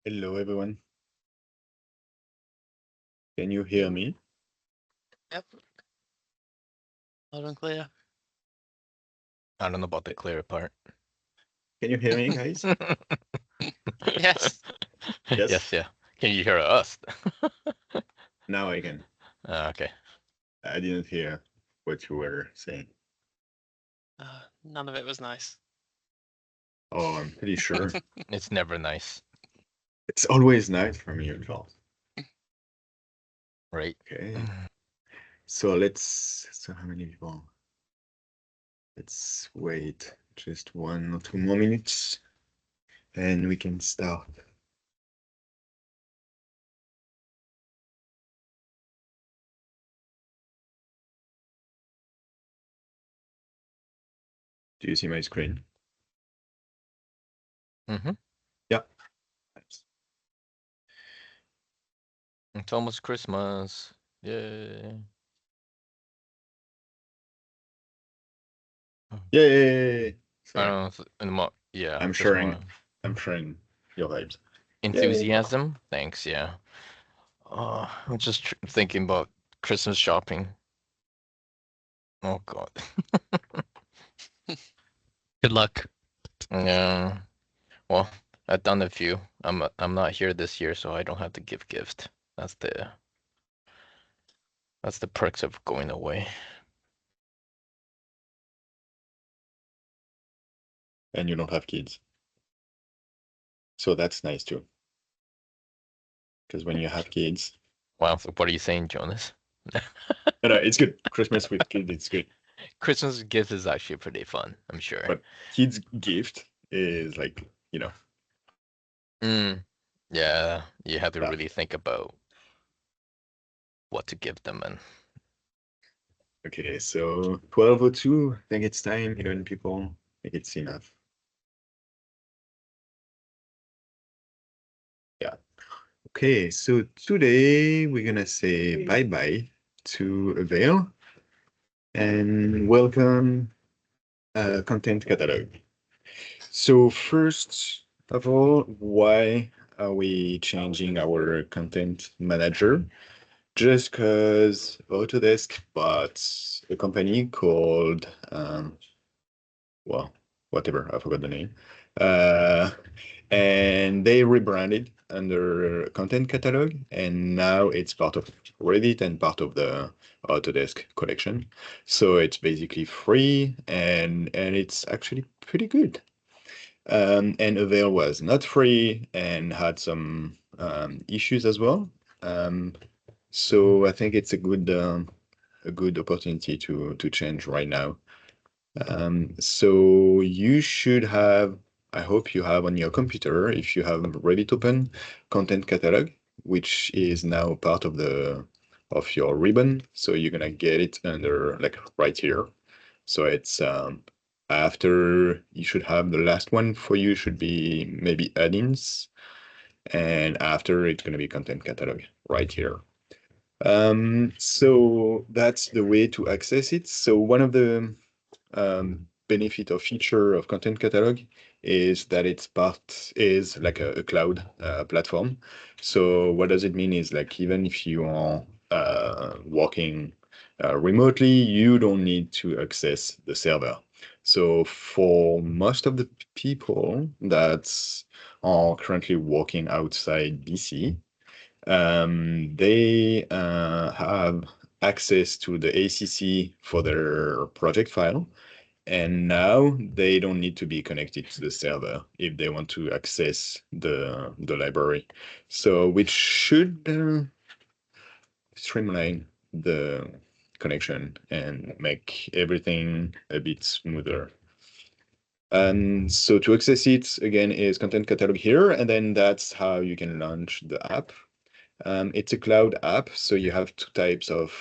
Hello, everyone. Can you hear me? Yep. Loud and clear. I don't know about the clear part. Can you hear me, guys? Yes. Yes. Yes, yeah. Can you hear us? Now I can. Okay. I didn't hear what you were saying. None of it was nice. Oh, I'm pretty sure. It's never nice, It's always nice from you, Charles. right? Okay. So how many people? Let's wait just 1 or 2 more minutes and we can start. Do you see my screen? Mm-hmm. Yeah. It's almost Christmas. Yay. Yay! I Sorry. don't know. Yeah. I'm just sharing. more I'm sharing your vibes. enthusiasm. Thanks. Yeah. I'm just thinking about Christmas shopping. Oh God. Good luck. Yeah. Well, I've done a few. I'm not here this year, so I don't have to give gift. That's the perks of going away. And you don't have kids. So that's nice too. Because when you have kids, Wow. So what are you saying, Jonas? no, it's good. Christmas with kids, it's good. Christmas gift is actually pretty fun, I'm sure. But kids' gift is like, Yeah, you have to Yeah. really think about what to give them and Okay, so 12:02, I think it's time, 11 people. I think it's enough. Yeah. Okay, so today we're gonna say bye-bye to Avail and welcome content catalog. So first of all, why are we changing our content manager? Just because Autodesk bought a company called, well, whatever, I forgot the name. And they rebranded under Content Catalog, and now it's part of Revit and part of the Autodesk collection. So it's basically free, and it's actually pretty good. And Avail was not free and had some issues as well. So I think it's a good opportunity to change right now. So you should have, I hope you have on your computer, if you have Revit open, Content Catalog, which is now part of your ribbon. So you're gonna get it under like right here. So it's after you should have the last one for you should be maybe add-ins, and after it's gonna be Content Catalog right here. So that's the way to access it. So one of the benefit or feature of Content Catalog is that it's like a cloud platform. So what does it mean is like even if you are working remotely, you don't need to access the server. So for most of the people that are currently working outside BC, they have access to the ACC for their project file. And now they don't need to be connected to the server if they want to access the library. So which should streamline the connection and make everything a bit smoother. So to access it, again, is Content Catalog here, and then that's how you can launch the app. It's a cloud app, so you have two types of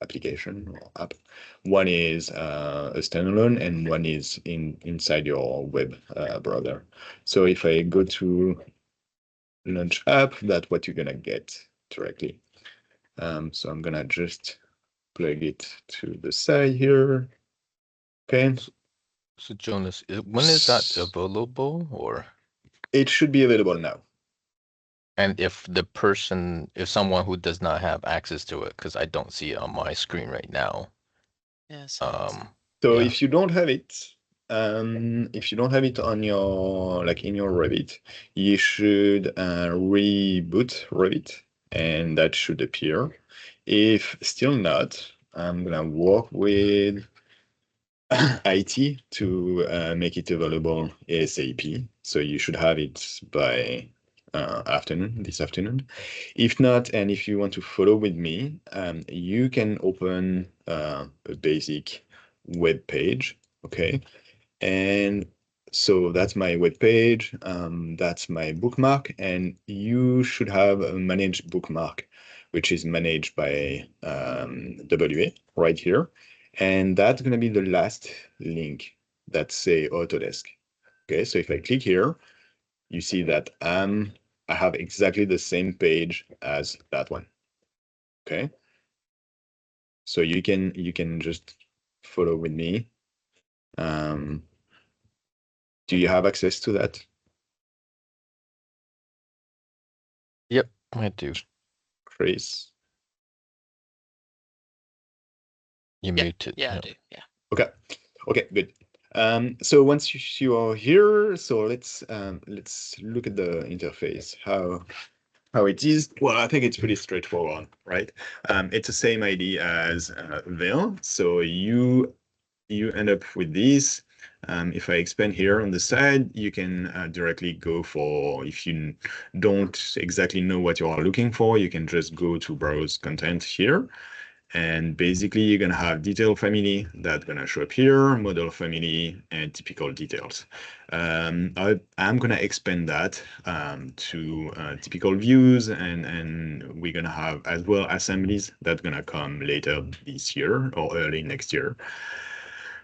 application or app. One is a standalone, and one is inside your web browser. So if I go to launch app, that's what you're gonna get directly. So I'm gonna just plug it to the side here. Okay. So Jonas, when is that available or? It should be available now. And if someone who does not have access to it, because I don't see it on my screen right now. Yeah, So Yeah. if you don't have it, on your in your Revit, you should reboot Revit, and that should appear. If still not, I'm gonna work with IT to make it available ASAP. So you should have it by this afternoon. If not, and if you want to follow with me, you can open a basic web page. Okay. And so that's my web page. That's my bookmark, and you should have a managed bookmark, which is managed by WA right here. And that's going to be the last link that say Autodesk. Okay, so if I click here, you see that I have exactly the same page as that one. Okay, so you can just follow with me. Do you have access to that? Yep, I do. Chris? You muted. Yeah, I Yep. do. Yeah. Okay, good. So once you are here, so let's look at the interface, how it is. Well, I think it's pretty straightforward, right? It's the same idea as Veil. So you end up with this. If I expand here on the side, you can directly go for, if you don't exactly know what you are looking for, you can just go to browse content here. And basically, you're going to have detail family that's going to show up here, model family, and typical details. I'm going to expand that to typical views, and we're going to have as well assemblies that's going to come later this year or early next year.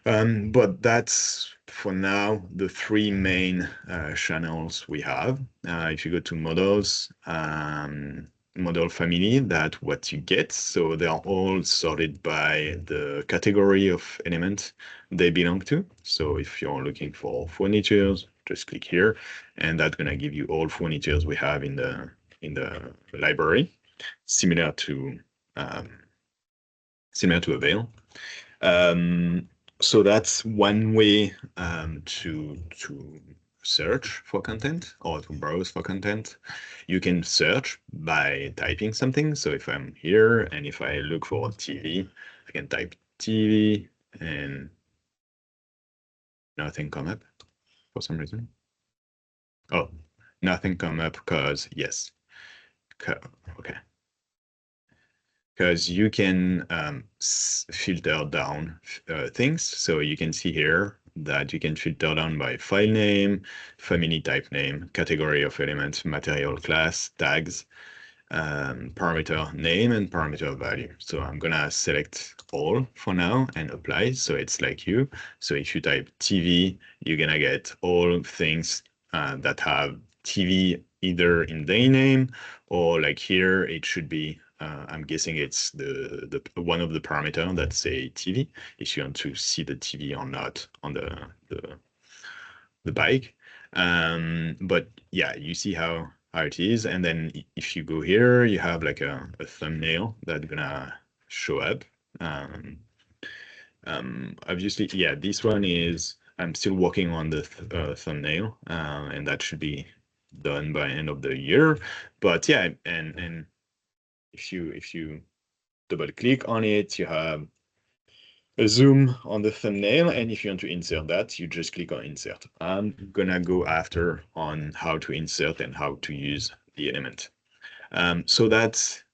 But that's for now the three main channels we have. If you go to models, model family, that's what you get. So they are all sorted by the category of element they belong to. So if you're looking for furnitures, just click here, and that's gonna give you all furnitures we have in the library, similar to a Veil. So that's one way to search for content or to browse for content. You can search by typing something. So if I'm here and if I look for TV, I can type TV and nothing come up for some reason. Oh, nothing come up because yes. Okay. Because you can filter down things. So you can see here that you can filter down by file name, family type name, category of elements, material class, tags, parameter name, and parameter value. So I'm gonna select all for now and apply. So it's like you. So if you type TV, you're gonna get all things that have TV either in their name or like here it should be I'm guessing it's the one of the parameter that say TV if you want to see the TV or not on the bike. But yeah, you see how it is, and then if you go here, you have like a thumbnail that's gonna show up. Obviously, yeah, this one is I'm still working on the thumbnail, and that should be done by end of the year. But yeah, and if you double click on it, you have a zoom on the thumbnail, and if you want to insert that, you just click on insert. I'm gonna go after on how to insert and how to use the element. So that's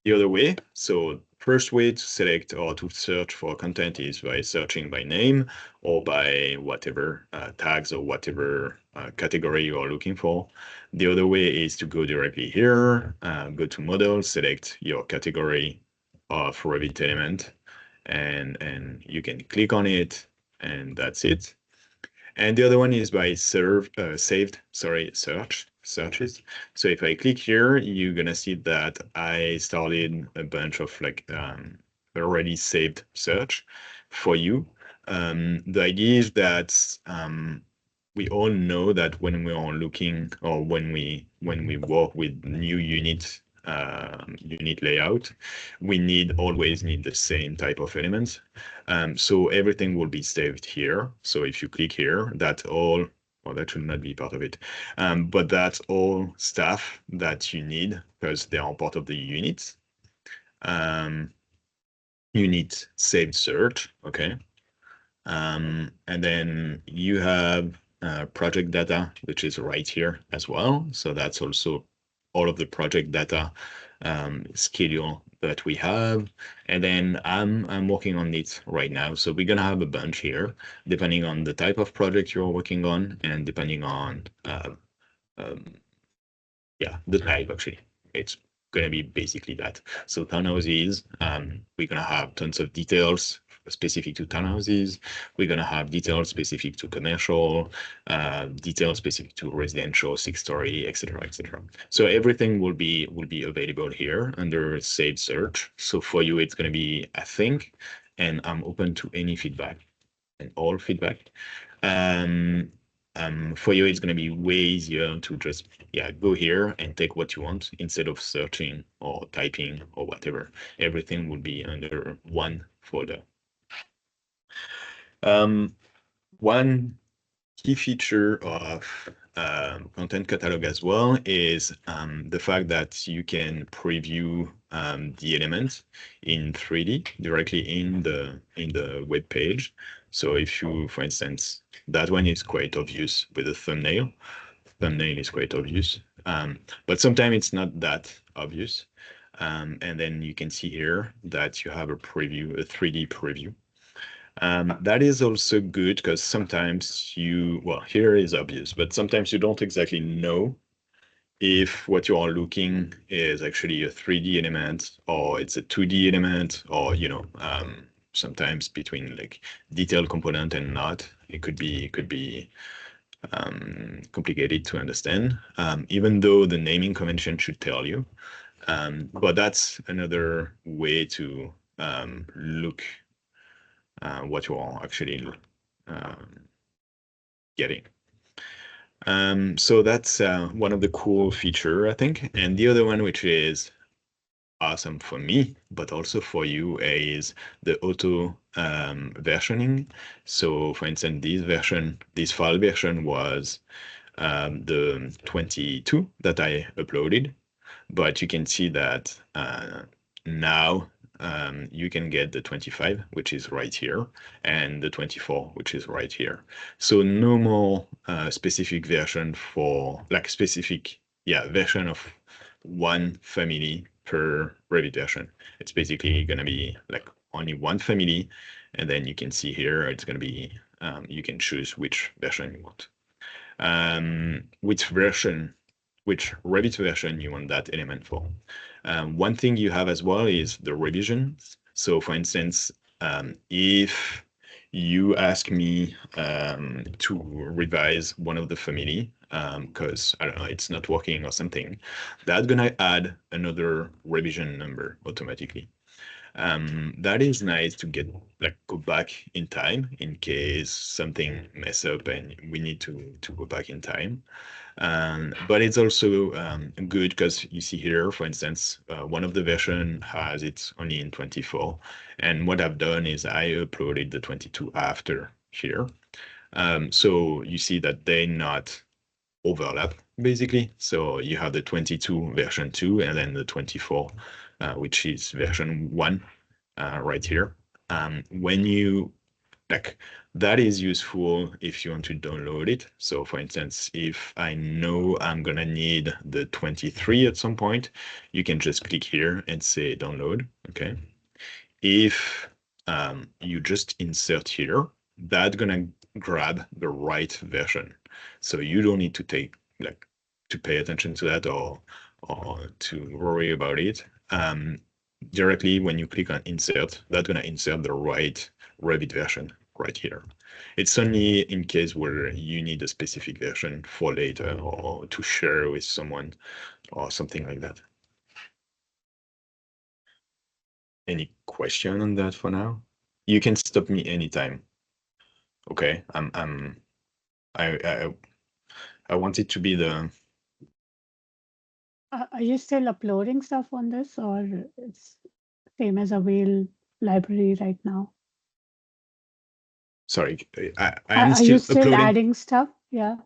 the other way. So first way to select or to search for content is by searching by name or by whatever tags or whatever category you are looking for. The other way is to go directly here, go to model, select your category of Revit element, and you can click on it, and that's it. And the other one is by searches. So if I click here, you're gonna see that I started a bunch of like already saved search for you. The idea is that we all know that when we are looking or when we work with new unit layout, we always need the same type of elements. So everything will be saved here. So if you click here, that's all, well, that should not be part of it. But that's all stuff that you need because they are part of the units. Unit saved search, okay? And then you have project data, which is right here as well. So that's also all of the project data schedule that we have. And then I'm working on it right now. So we're gonna have a bunch here, depending on the type of project you're working on and depending on um, yeah, the type actually. It's going to be basically that. So townhouses, we're going to have tons of details specific to townhouses. We're going to have details specific to commercial, details specific to residential, 6-story, etc., etc. So everything will be available here under saved search. So for you, it's going to be a thing, and I'm open to any feedback and all feedback. Um, for you, it's going to be way easier to just go here and take what you want instead of searching or typing or whatever. Everything will be under one folder. One key feature of content catalog as well is the fact that you can preview the elements in 3D directly in the web page. So if you, for instance, that one is quite obvious with a thumbnail. Thumbnail is quite obvious, but sometimes it's not that obvious. And then you can see here that you have a preview, a 3D preview. That is also good because sometimes well, here is obvious, but sometimes you don't exactly know if what you are looking is actually a 3D element or it's a 2D element, or, sometimes between like detailed component and not, it could be complicated to understand, even though the naming convention should tell you. But that's another way to look what you are actually getting. So that's one of the cool feature, I think. And the other one, which is awesome for me, but also for you, is the auto versioning. So for instance, this file version was the 22 that I uploaded, but you can see that now you can get the 25, which is right here, and the 24, which is right here. So no more specific version for like specific, version of one family per Revit version. It's basically going to be like only one family, and then you can see here it's going to be you can choose which version you want. Which Revit version you want that element for. One thing you have as well is the revisions. So for instance, if you ask me to revise one of the family, because I don't know, it's not working or something, that's gonna add another revision number automatically. That is nice to get go back in time in case something mess up and we need to go back in time. But it's also good because you see here, for instance, one of the version has it only in 24. And what I've done is I uploaded the 22 after here. So you see that they not overlap basically. So you have the 22 version 2 and then the 24, which is version 1 right here. When you that is useful if you want to download it. So for instance, if I know I'm gonna need the 23 at some point, you can just click here and say download, okay? If you just insert here, that's gonna grab the right version. So you don't need to to pay attention to that or to worry about it. Directly when you click on insert, that's gonna insert the right Revit version right here. It's only in case where you need a specific version for later or to share with someone or something like that. Any question on that for now? You can stop me anytime. Okay, I'm I want it to be the Are you still uploading stuff on this, or it's same as Avail library right now? sorry, I am Are you still still uploading. adding stuff? Yeah.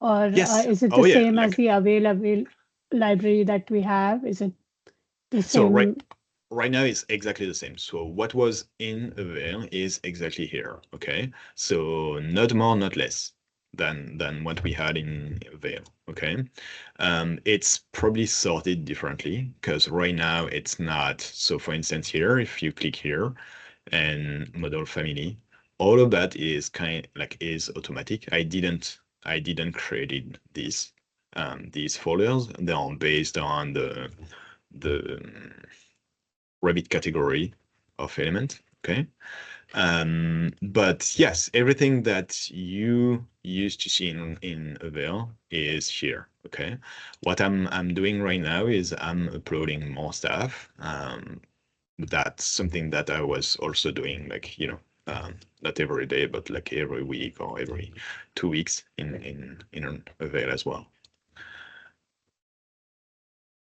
Or Yes. is it the Oh yeah. same as Like the Avail library that we have? Is it the so same? right now it's exactly the same. So what was in Avail is exactly here. Okay. So not more, not less than what we had in Avail. Okay. It's probably sorted differently because right now it's not. So for instance, here, if you click here and model family, all of that is is automatic. I didn't create these folders. They're based on the Rabbit category of element. Okay. But yes, everything that you used to see in Avail is here. Okay. What I'm doing right now is I'm uploading more stuff. That's something that I was also doing, like, not every day, but like every week or every 2 weeks in Avail as well.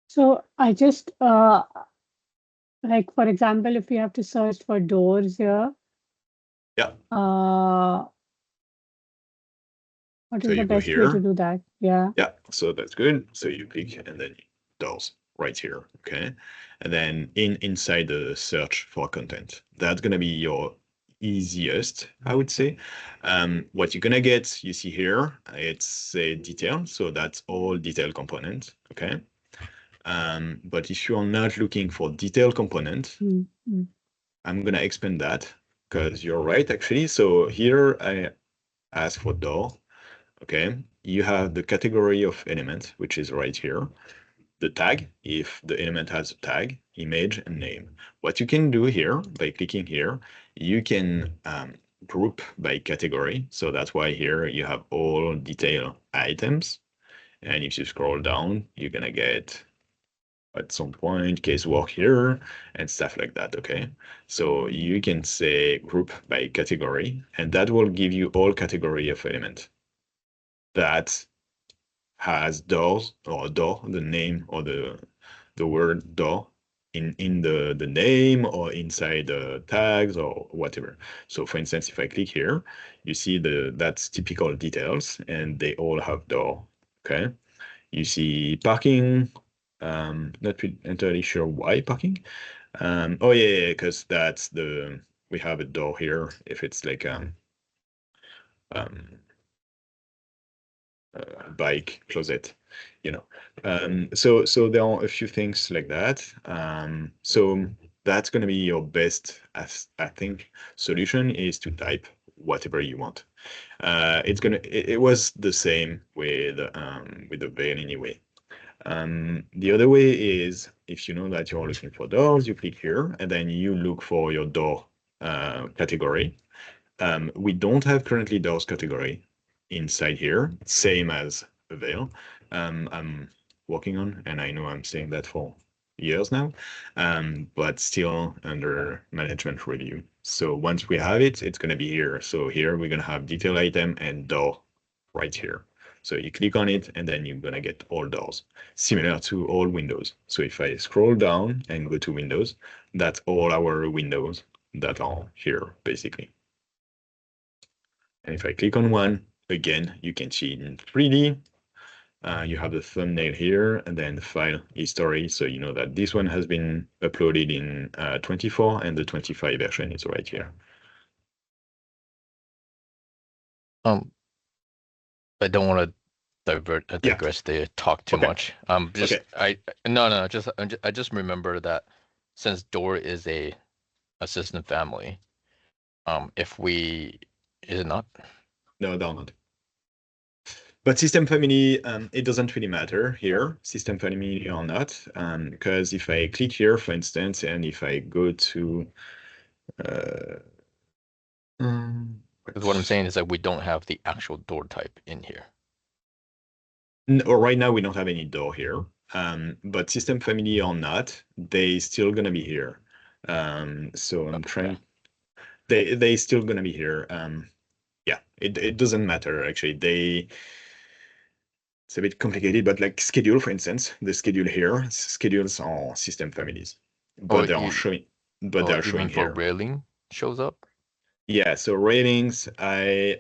So I just like, for example, if you have to search for doors here, Yeah. what So is the you go best way to here. do that? Yeah. Yeah, so that's good. So you click and then doors right here, okay? And then inside the search for content, that's gonna be your easiest, I would say. What you're gonna get, you see here, it's a detail, so that's all detail component, okay? But if you're not looking for detail component, Mm. I'm gonna expand that because you're right, actually. So here I ask for door. Okay, you have the category of element, which is right here. The tag, if the element has a tag, image, and name. What you can do here, by clicking here, you can group by category. So that's why here you have all detail items. And if you scroll down, you're gonna get at some point casework here and stuff like that. Okay, so you can say group by category, and that will give you all category of element that has doors or door, the name or the word door in the name or inside the tags or whatever. So for instance, if I click here, you see that's typical details and they all have door. Okay. You see parking, not entirely sure why parking. Oh yeah, because that's we have a door here if it's like um bike closet, you know. So there are a few things like that. So that's going to be your best, I think, solution is to type whatever you want. It was the same with the veil anyway. The other way is if you know that you're looking for doors, you click here and then you look for your door category. We don't have currently doors category inside here, same as Avail. I'm working on, and I know I'm saying that for years now, but still under management review. So once we have it, it's going to be here. So here we're going to have detail item and door right here. So you click on it, and then you're going to get all doors, similar to all windows. So if I scroll down and go to Windows, that's all our windows that are here, basically. And if I click on one, again, you can see it in 3D. You have the thumbnail here and then the file history. So you know that this one has been uploaded in 24 and the 25 version is right here. I don't want to digress there, talk too Okay. much. Okay. I just remember that since door is a system family, if we is it not? No, they're not. But system family, it doesn't really matter here, system family or not, because if I click here, for instance, and if I go to Because what I'm saying is that we don't have the actual door type in here. No, right now we don't have any door here, but system family or not, they still gonna be here. So I'm trying. They still gonna be here. Yeah, It doesn't matter actually. It's a bit complicated, but like schedule, for instance, the schedule here, schedules are system families, Or but they are showing, but or they're even showing for here. railing shows up. Yeah, so ratings, they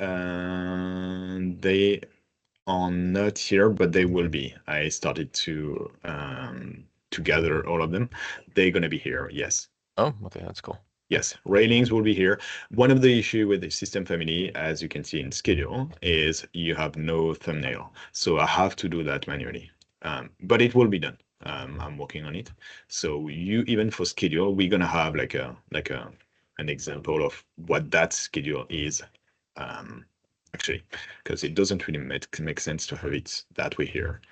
are not here, but they will be. I started to gather all of them. They're gonna be here, yes. Oh, okay, that's cool. Yes, railings will be here. One of the issue with the system family, as you can see in schedule, is you have no thumbnail. So I have to do that manually. But it will be done. I'm working on it. So you, even for schedule, we're gonna have like an example of what that schedule is. Actually, because it doesn't really make sense to have it that way here.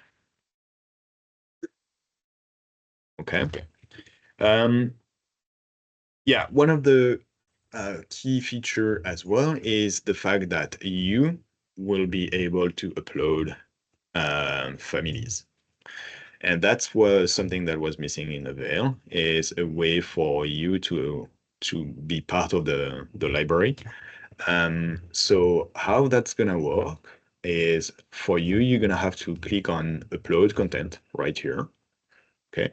Okay. Okay. Yeah, one of the key feature as well is the fact that you will be able to upload families. And that's was something that was missing in the Veil, is a way for you to be part of the library. So how that's gonna work is for you, you're gonna have to click on upload content right here. Okay.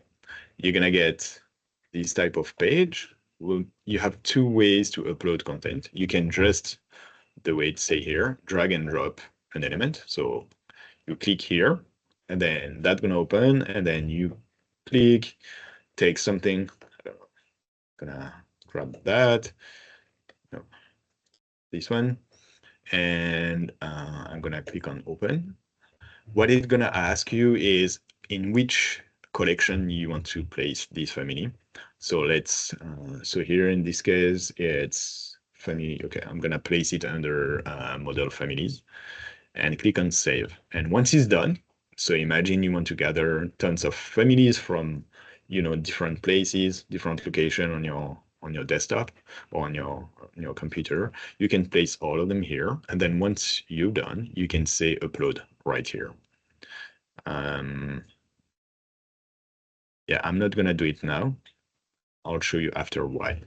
You're gonna get this type of page. Well, you have two ways to upload content. You can just, the way it say here, drag and drop an element. So you click here, and then that's gonna open, and then you click, take something. I don't know, gonna grab that. No, this one, and I'm gonna click on open. What it's gonna ask you is in which collection you want to place this family. So so here in this case, it's family. Okay, I'm gonna place it under model families and click on save. And once it's done, so imagine you want to gather tons of families from, different places, different location on your desktop or on your computer. You can place all of them here. And then once you're done, you can say upload right here. Yeah, I'm not gonna do it now. I'll show you after why.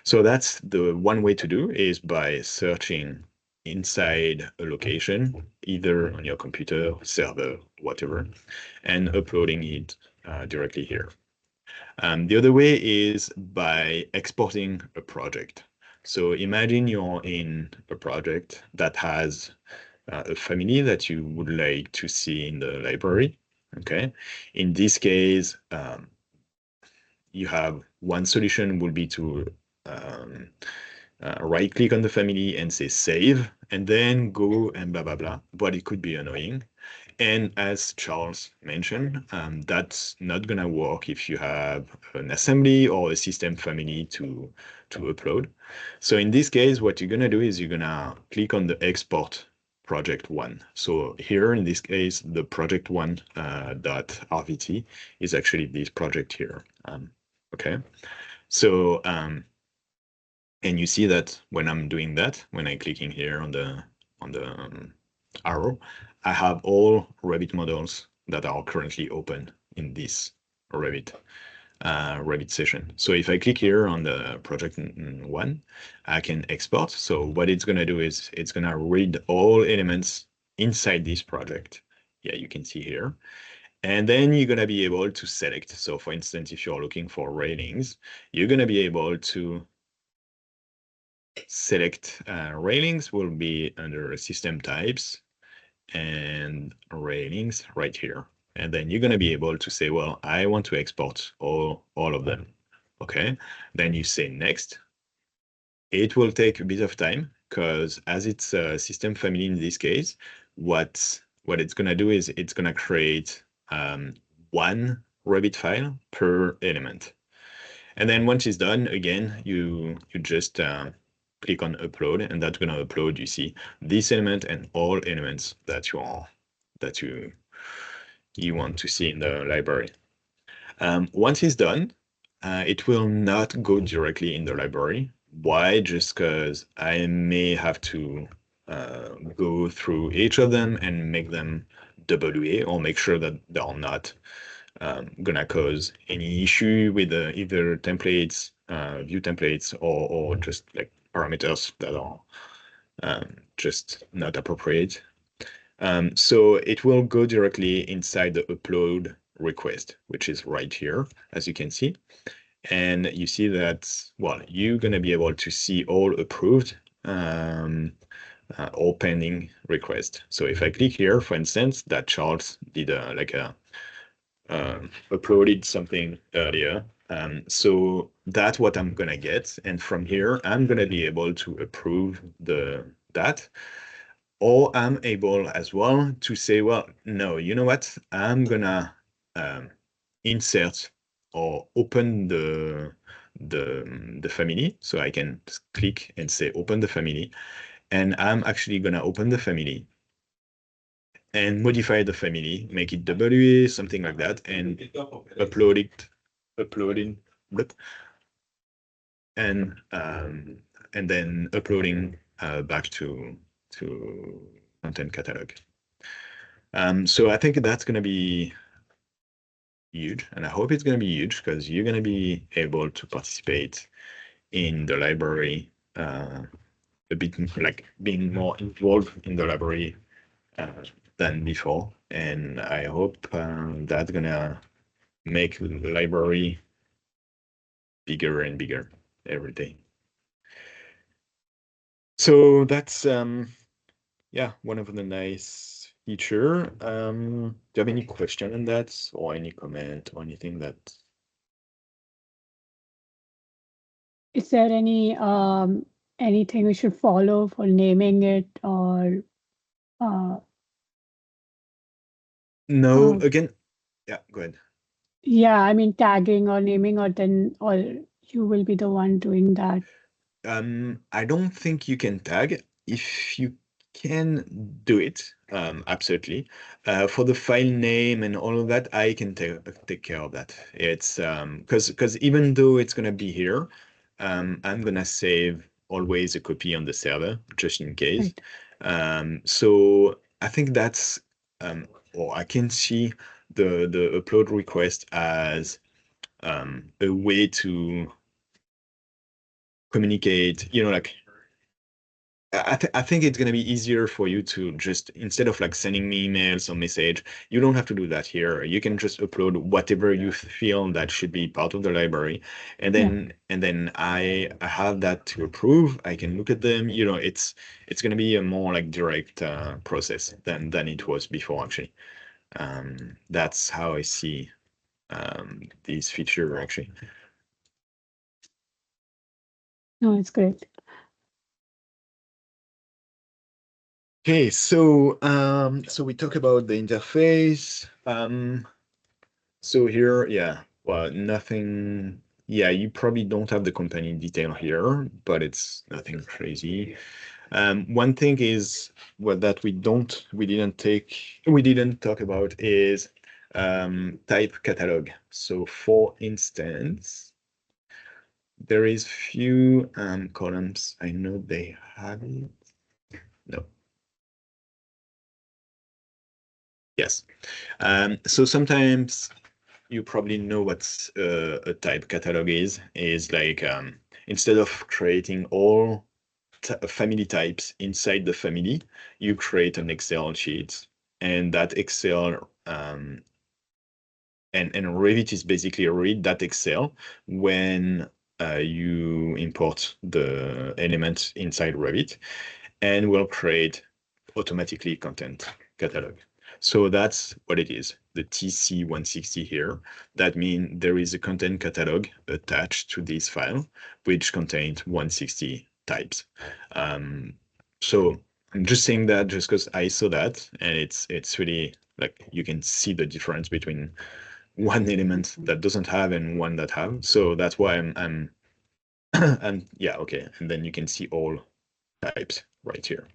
So that's the one way to do is by searching inside a location, either on your computer, server, whatever, and uploading it directly here. The other way is by exporting a project. So imagine you're in a project that has a family that you would like to see in the library. Okay. In this case, you have one solution will be to um, right click on the family and say save, and then go and blah, blah, blah. But it could be annoying. And as Charles mentioned, that's not going to work if you have an assembly or a system family to upload. So in this case, what you're going to do is you're going to click on the export project one. So here in this case, the project one .rvt is actually this project here. Okay. So, and you see that when I'm doing that, when I'm clicking here on the arrow, I have all Revit models that are currently open in this Revit session. So if I click here on the project one, I can export. So what it's gonna do is it's gonna read all elements inside this project. Yeah, you can see here. And then you're gonna be able to select. So for instance, if you're looking for railings, you're gonna be able to select railings will be under system types and railings right here. And then you're going to be able to say, well, I want to export all of them. Okay. Then you say next. It will take a bit of time because as it's a system family in this case, what it's going to do is it's going to create one Revit file per element. And then once it's done, again, you just click on upload, and that's gonna upload, you see, this element and all elements that you want to see in the library. Once it's done, it will not go directly in the library. Why? Just because I may have to go through each of them and make them WA or make sure that they are not gonna cause any issue with either templates, view templates, or just like parameters that are just not appropriate. So it will go directly inside the upload request, which is right here, as you can see. And you see that, well, you're going to be able to see all approved or pending request. So if I click here, for instance, that Charles did uploaded something earlier. So that's what I'm gonna get. And from here, I'm gonna be able to approve that. Or I'm able as well to say, well, no, you know what? I'm gonna insert or open the family. So I can click and say open the family. And I'm actually gonna open the family and modify the family, make it WA, something like that, and upload it, blip, and then uploading back to content catalog. So I think that's going to be huge, and I hope it's going to be huge because you're going to be able to participate in the library a bit, like being more involved in the library than before. And I hope that's gonna make the library bigger and bigger every day. So that's yeah, one of the nice feature. Do you have any question on that or any comment or anything that? Is there anything we should follow for naming it or No, again, yeah, go ahead. yeah, I mean tagging or naming or you will be the one doing that. I don't think you can tag. If you can do it, absolutely. For the file name and all of that, I can take care of that. It's because even though it's gonna be here, I'm gonna save always a copy on the server just in case. Right. So I think that's or I can see the upload request as a way to communicate, like I think it's going to be easier for you to just, instead of like sending me emails or message, you don't have to do that here. You can just upload whatever you feel that should be part of the library. And then I have that to approve. I can look at them. It's going to be a more like direct process than it was before, actually. That's how I see these features, actually. No, it's great. Okay, so we talk about the interface. So here, yeah, well, nothing. Yeah, you probably don't have the company detail here, but it's nothing crazy. One thing is that we didn't talk about is type catalog. So for instance, there is few columns. I know they have it. No. Yes. So sometimes you probably know what a type catalog is like instead of creating all family types inside the family, you create an Excel sheet, and that Excel and Revit is basically read that Excel when you import the elements inside Revit, and will create automatically content catalog. So that's what it is, the TC160 here. That means there is a content catalog attached to this file, which contains 160 types. So I'm just saying that just because I saw that, and it's really like you can see the difference between one element that doesn't have and one that have. So that's why I'm and yeah, okay. And then you can see all types right here.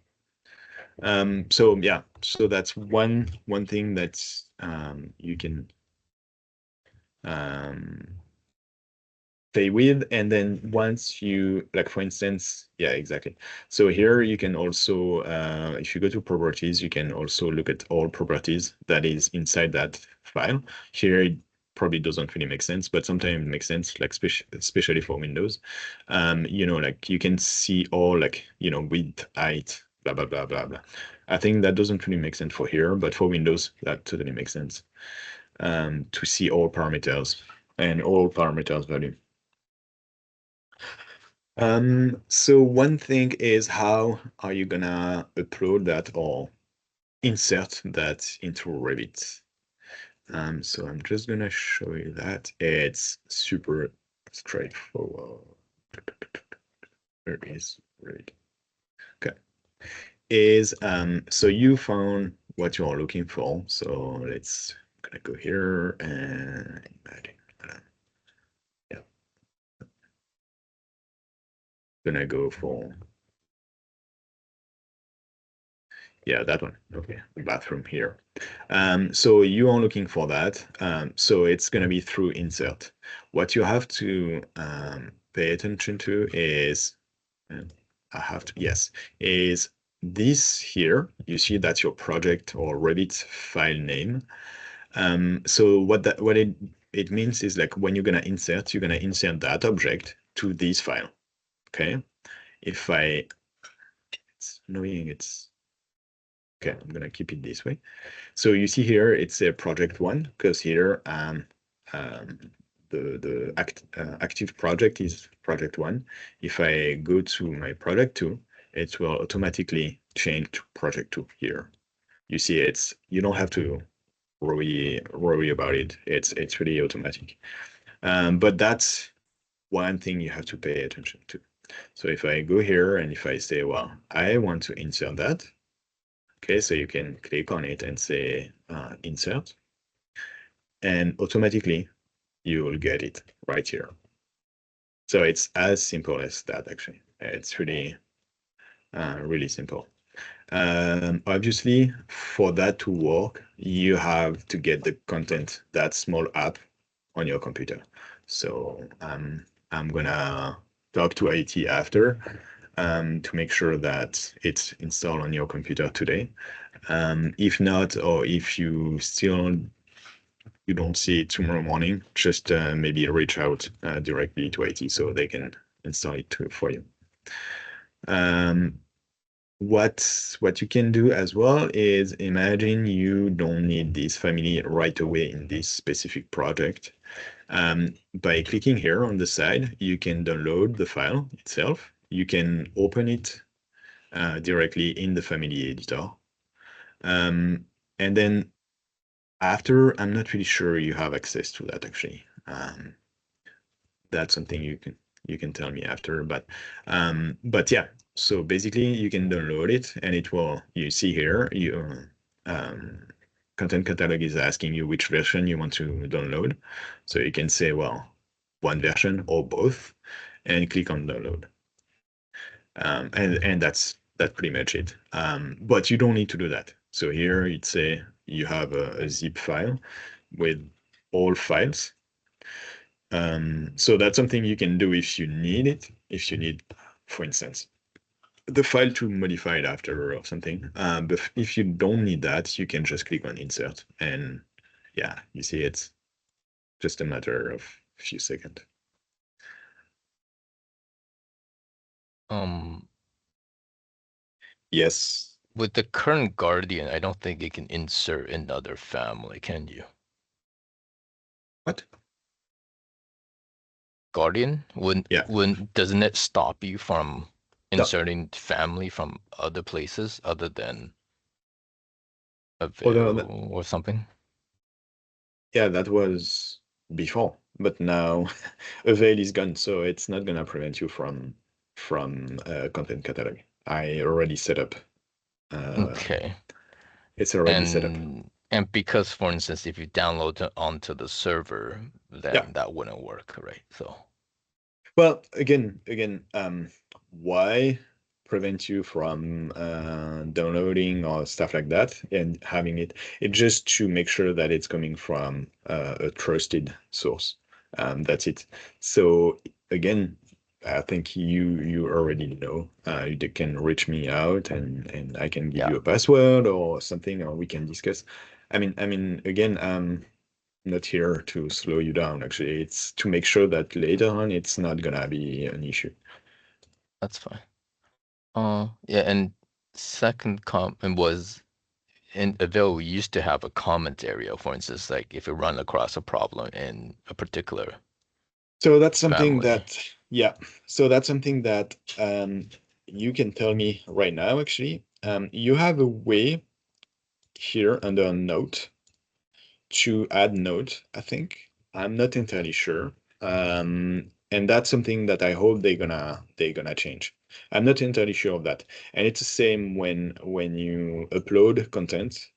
So yeah, so that's one thing that you can play with. And then once you, like, for instance, yeah, exactly. So here you can also, if you go to properties, you can also look at all properties that is inside that file. Here probably doesn't really make sense, but sometimes it makes sense, like especially for Windows. Like you can see all like, width, height, blah, blah, blah, blah, blah. I think that doesn't really make sense for here, but for Windows, that totally makes sense. To see all parameters and all parameters value. So one thing is, how are you gonna upload that or insert that into Revit? So I'm just gonna show you that. It's super straightforward. Where is Revit? Okay. So you found what you are looking for. So let's gonna go here and imagine. Yeah. Gonna go for, yeah, that one. Okay, the bathroom here. So you are looking for that. So it's gonna be through insert. What you have to pay attention to is, and I have to, yes, is this here. You see that's your project or Revit file name. So what it means is, like, when you're gonna insert that object to this file. Okay. If it's annoying, okay, I'm gonna keep it this way. So you see here, it's a project one, because here the active project is project one. If I go to my project two, it will automatically change to project two here. You see, you don't have to worry about it. It's really automatic. But that's one thing you have to pay attention to. So if I go here and if I say, well, I want to insert that, okay, so you can click on it and say insert, and automatically you will get it right here. So it's as simple as that, actually. It's really, really simple. Obviously, for that to work, you have to get the content, that small app, on your computer. So I'm gonna talk to IT after to make sure that it's installed on your computer today. If not, or if you don't see it tomorrow morning, just maybe reach out directly to IT so they can install it for you. What you can do as well is, imagine you don't need this family right away in this specific project. By clicking here on the side, you can download the file itself. You can open it directly in the family editor. And then after, I'm not really sure you have access to that, actually. That's something you can tell me after, but yeah. So basically, you can download it, and you see here, Content Catalog is asking you which version you want to download. So you can say, well, one version or both, and click on download. And that's pretty much it. But you don't need to do that. So here you'd say you have a zip file with all files. So that's something you can do if you need it. If you need, for instance, the file to modify it after or something. But if you don't need that, you can just click on insert, and yeah, you see it's just a matter of a few seconds. Yes. With the current Guardian, I don't think you can insert another family, can you? What? Guardian? Yeah. Doesn't it stop you from inserting family from other places other than Avail or something? Yeah, that was before, but now Avail is gone, so it's not gonna prevent you from Content Catalog. I already set up. Okay. It's already set up. And because, for instance, if you download it onto the server, then Yeah. that wouldn't work, right? So. Well, again, why prevent you from downloading or stuff like that and having it? It's just to make sure that it's coming from a trusted source. That's it. So again, I think you already know. You can reach me out, and I can give you a password or something, or we can discuss. I mean, again, not here to slow you down. Actually, it's to make sure that later on it's not gonna be an issue. That's fine. Yeah, and second comment was in Avail, we used to have a comment area, for instance, like if you run across a problem in a particular So that's something family. that, yeah. So that's something that you can tell me right now, actually. You have a way here under a note to add note, I think. I'm not entirely sure. And that's something that I hope they're gonna change. I'm not entirely sure of that. And it's the same when you upload content.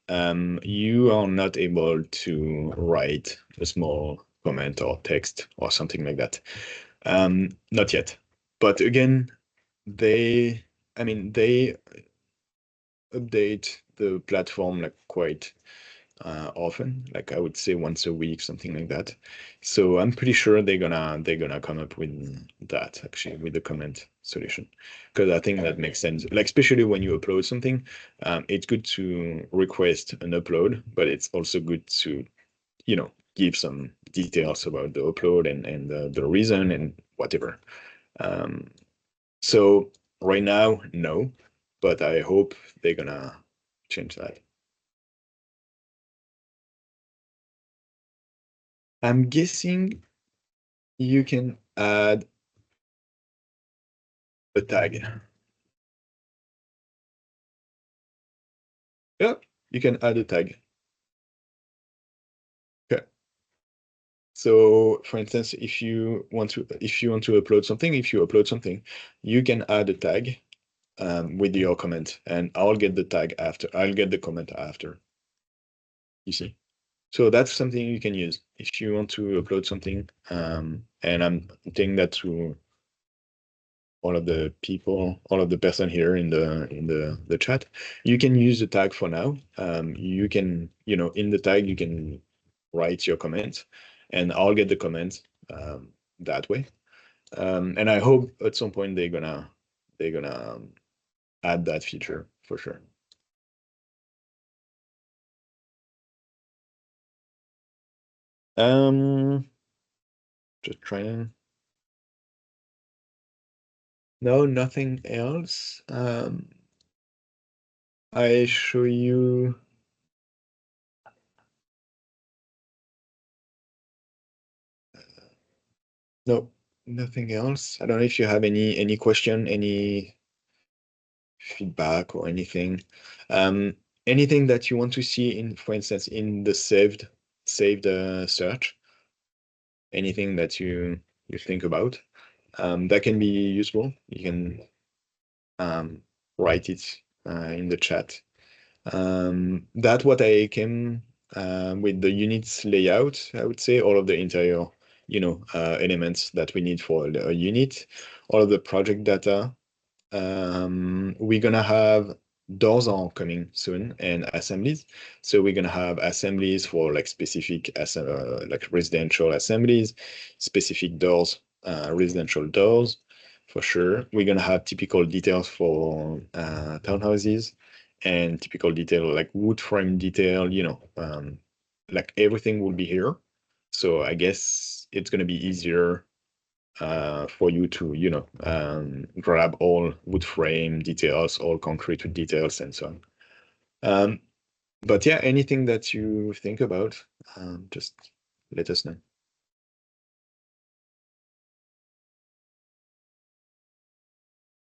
You are not able to write a small comment or text or something like that. Not yet. But again, they update the platform like quite often, like I would say once a week, something like that. So I'm pretty sure they're gonna come up with that actually with the comment solution, because I think that makes sense. Like especially when you upload something, it's good to request an upload, but it's also good to give some details about the upload and the reason and whatever. Um, so right now, no, but I hope they're gonna change that. I'm guessing you can add a tag. Yeah, you can add a tag. Okay. So for instance, if you want to upload something, if you upload something, you can add a tag with your comment, and I'll get the tag after. I'll get the comment after. You see? So that's something you can use if you want to upload something. And I'm saying that to all of the people, all of the person here in the chat. You can use the tag for now. You can, in the tag you can write your comments, and I'll get the comments that way. And I hope at some point they're gonna add that feature for sure. Just trying. No, nothing else. I show you. No, nothing else. I don't know if you have any question, any feedback or anything. Anything that you want to see in, for instance, in the saved search. Anything that you think about that can be useful. You can write it in the chat. That what I came with the units layout, I would say, all of the interior, elements that we need for a unit, all of the project data. We're gonna have doors are coming soon and assemblies. So we're gonna have assemblies for like specific like residential assemblies, specific doors, residential doors for sure. We're gonna have typical details for townhouses and typical detail like wood frame detail, like everything will be here. So I guess it's gonna be easier for you to, grab all wood frame details, all concrete details, and so on. But yeah, anything that you think about, just let us know.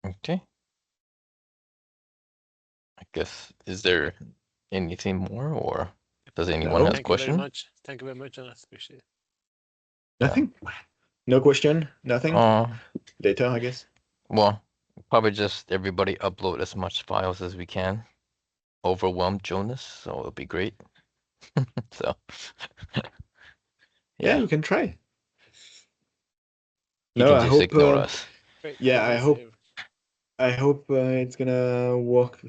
Okay. I guess, is there anything more, or does anyone No. have a Thank you very question? much. Thank you very much, and I appreciate it. Nothing? No question? Nothing? Later, I guess. Well, probably just everybody upload as much files as we can. Overwhelm Jonas, so it'll be great. So Yeah, yeah, you can try. you No, can I just hope. ignore us. Great. Yeah, Great I to hope. hear. I hope it's gonna work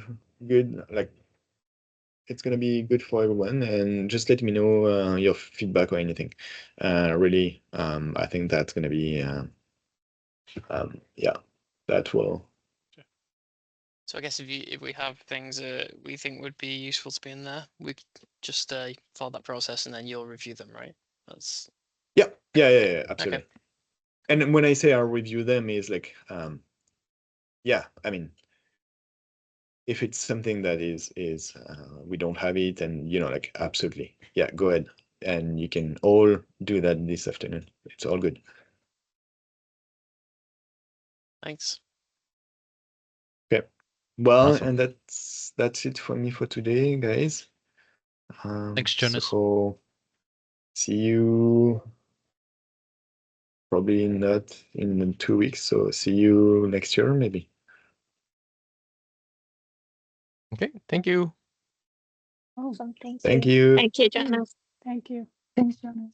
good. Like it's gonna be good for everyone, and just let me know your feedback or anything. Really, I think that's gonna be yeah, that will. So I guess if we have things that we think would be useful to be in there, we could just follow that process and then you'll review them, right? That's Yeah, absolutely. And when I say I'll review them, is like, yeah, I mean, if it's something that is we don't have it, and like, absolutely, yeah, go ahead, and you can all do that this afternoon. It's all good. thanks. Okay. Well, Awesome. and that's it for me for today, guys. Thanks, Jonas. So see you probably not in 2 weeks. So see you next year, maybe. Okay, thank you. Oh, Awesome. Thank you. Thank you. Thank you, Jonas. thank you. Thanks, Jonas.